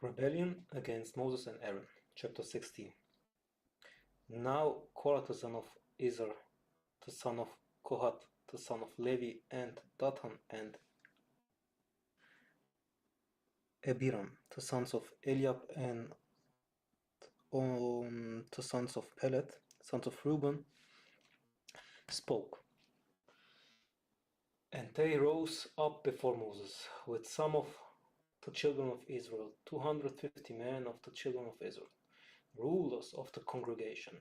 Rebellion against Moses and Aaron, chapter 16. Now Korah the son of Izhar, the son of Kohath, the son of Levi, and Dathan and Abiram, the sons of Eliab, and the sons of Pelet, sons of Reuben, spoke. And they rose up before Moses with some of the children of Israel, 250 men of the children of Israel, rulers of the congregation,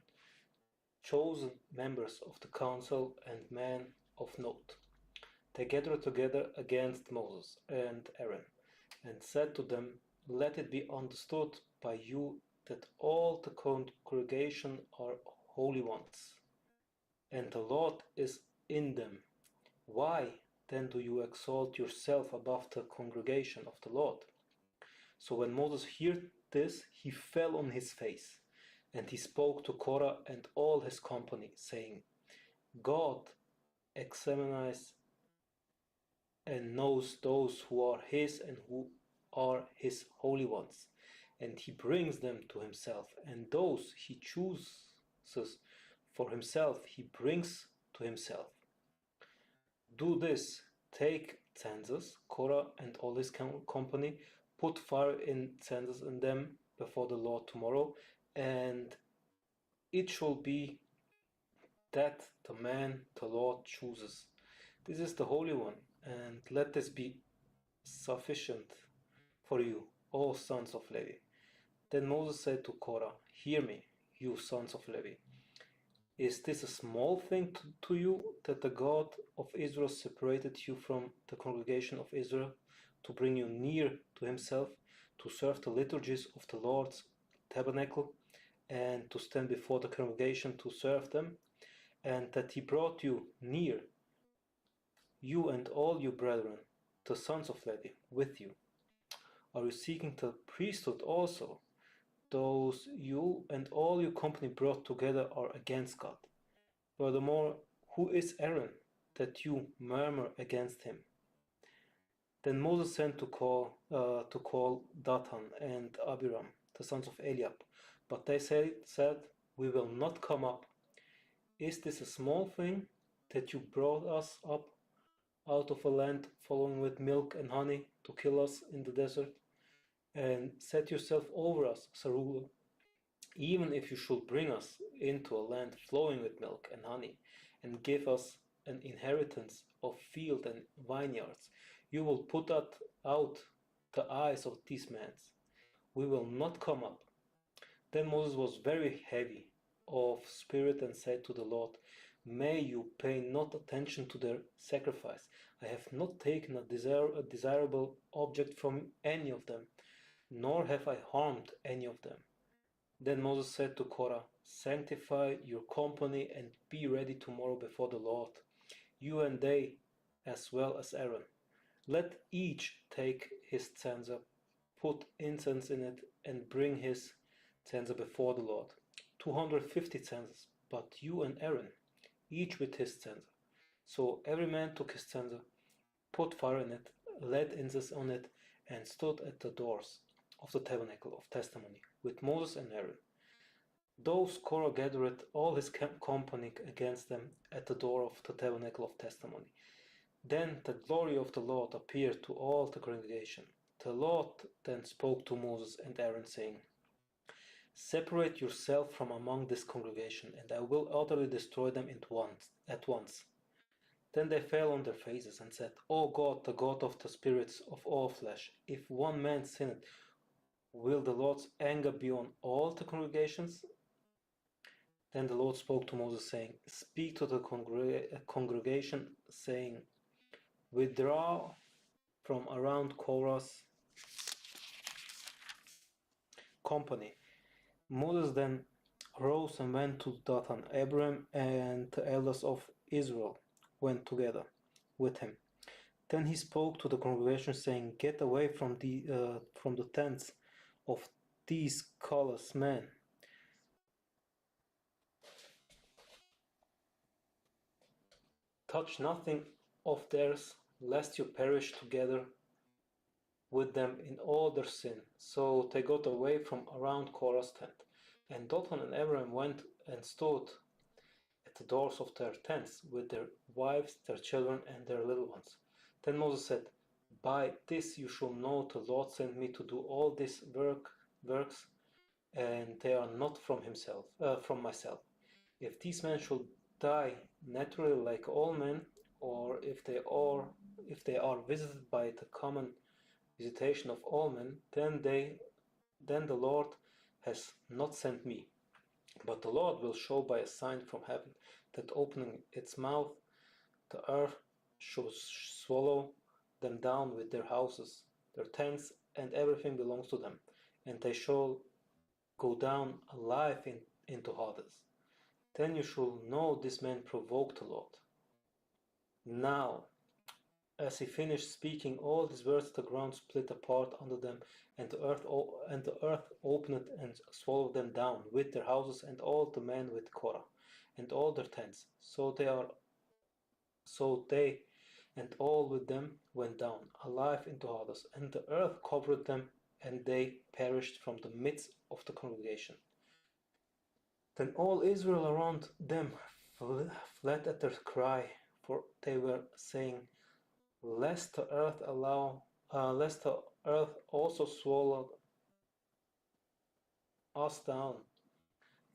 chosen members of the council, and men of note. They gathered together against Moses and Aaron, and said to them, Let it be understood by you that all the congregation are holy ones, and the Lord is in them. Why then do you exalt yourself above the congregation of the Lord? So when Moses heard this, he fell on his face, and he spoke to Korah and all his company, saying, God examines and knows those who are his and who are his holy ones, and he brings them to himself, and those he chooses for himself he brings to himself. Do this, take censers, Korah and all his company, put fire in censers in them before the Lord tomorrow, and it shall be that the man the Lord chooses. This is the Holy One, and let this be sufficient for you, O sons of Levi. Then Moses said to Korah, Hear me, you sons of Levi. Is this a small thing to you that the God of Israel separated you from the congregation of Israel to bring you near to himself, to serve the liturgies of the Lord's tabernacle, and to stand before the congregation to serve them, and that he brought you near, you and all your brethren, the sons of Levi, with you? Are you seeking the priesthood also? Those you and all your company brought together are against God. Furthermore, who is Aaron, that you murmur against him? Then Moses sent to call Dathan and Abiram, the sons of Eliab. But they said, We will not come up. Is this a small thing, that you brought us up out of a land flowing with milk and honey, to kill us in the desert, and set yourself over us as a ruler? Even if you should bring us into a land flowing with milk and honey, and give us an inheritance of field and vineyards, you will put out the eyes of these men. We will not come up. Then Moses was very heavy of spirit and said to the Lord, May you pay not attention to their sacrifice. I have not taken a desirable object from any of them, nor have I harmed any of them. Then Moses said to Korah, Sanctify your company and be ready tomorrow before the Lord, you and they, as well as Aaron. Let each take his censer, put incense in it, and bring his censer before the Lord. 250 censers, but you and Aaron, each with his censer. So every man took his censer, put fire in it, laid incense on it, and stood at the doors of the tabernacle of testimony with Moses and Aaron. Those Korah gathered all his company against them at the door of the tabernacle of testimony. Then the glory of the Lord appeared to all the congregation. The Lord then spoke to Moses and Aaron, saying, Separate yourself from among this congregation, and I will utterly destroy them at once. Then they fell on their faces and said, O God, the God of the spirits of all flesh, if one man sinned, will the Lord's anger be on all the congregations? Then the Lord spoke to Moses, saying, Speak to the congregation, saying, Withdraw from around Korah's company. Moses then rose and went to Dathan. Abiram and the elders of Israel went together with him. Then he spoke to the congregation, saying, Get away from the tents of these callous men. Touch nothing of theirs, lest you perish together with them in all their sin. So they got away from around Korah's tent. And Dathan and Abiram went and stood at the doors of their tents with their wives, their children, and their little ones. Then Moses said, By this you shall know the Lord sent me to do all these works, and they are not from myself. If these men should die naturally like all men, or if they are visited by the common visitation of all men, then the Lord has not sent me. But the Lord will show by a sign from heaven that opening its mouth, the earth shall swallow them down with their houses, their tents, and everything belongs to them, and they shall go down alive into Hades. Then you shall know this man provoked the Lord. Now, as he finished speaking all these words, the ground split apart under them, and the earth opened and swallowed them down with their houses and all the men with Korah and all their tents. So they and all with them went down alive into Hades, and the earth covered them, and they perished from the midst of the congregation. Then all Israel around them fled at their cry, for they were saying, lest the earth also swallow us down.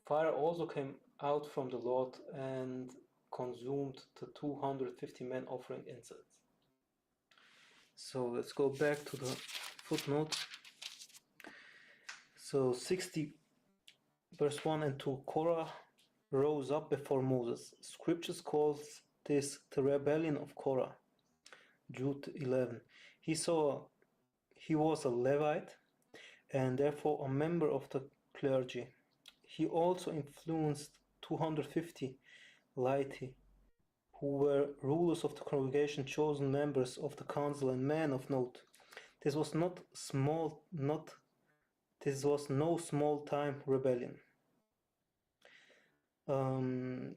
Fire also came out from the Lord and consumed the 250 men offering incense. So let's go back to the footnote. So 60 verse 1 and 2, Korah rose up before Moses. Scriptures calls this the rebellion of Korah. Jude 11. He was a Levite and therefore a member of the clergy. He also influenced 250 laity, who were rulers of the congregation, chosen members of the council, and men of note. This was no small-time rebellion.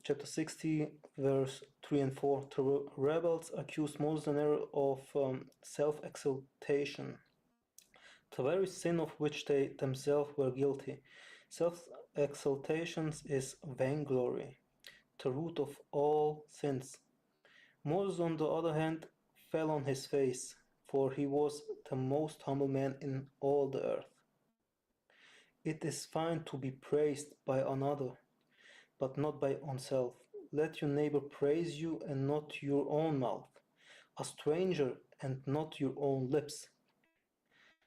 Chapter 60, verse 3 and 4. The rebels accused Moses and Aaron of self-exaltation, the very sin of which they themselves were guilty. Self-exaltation is vainglory, the root of all sins. Moses, on the other hand, fell on his face, for he was the most humble man in all the earth. It is fine to be praised by another, but not by oneself. Let your neighbor praise you and not your own mouth, a stranger and not your own lips.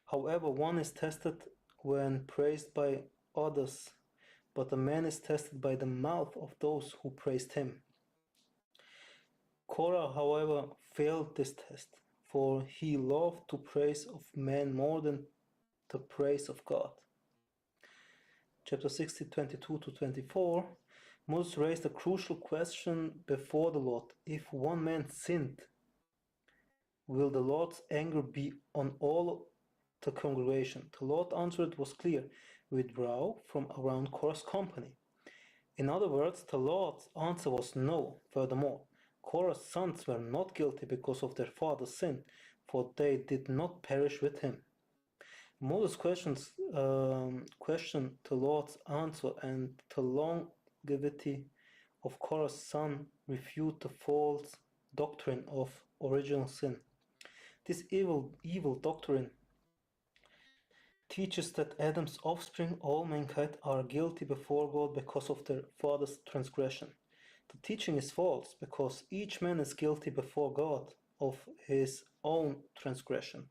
However, one is tested when praised by others, but a man is tested by the mouth of those who praised him. Korah, however, failed this test, for he loved the praise of men more than the praise of God. Chapter 60, 22 to 24, Moses raised a crucial question before the Lord. If one man sinned, will the Lord's anger be on all the congregation? The Lord's answer was clear: withdraw from around Korah's company. In other words, the Lord's answer was no. Furthermore, Korah's sons were not guilty because of their father's sin, for they did not perish with him. Moses questioned the Lord's answer, and the longevity of Korah's son refute the false doctrine of original sin. This evil doctrine teaches that Adam's offspring, all mankind, are guilty before God because of their father's transgression. The teaching is false because each man is guilty before God of his own transgression.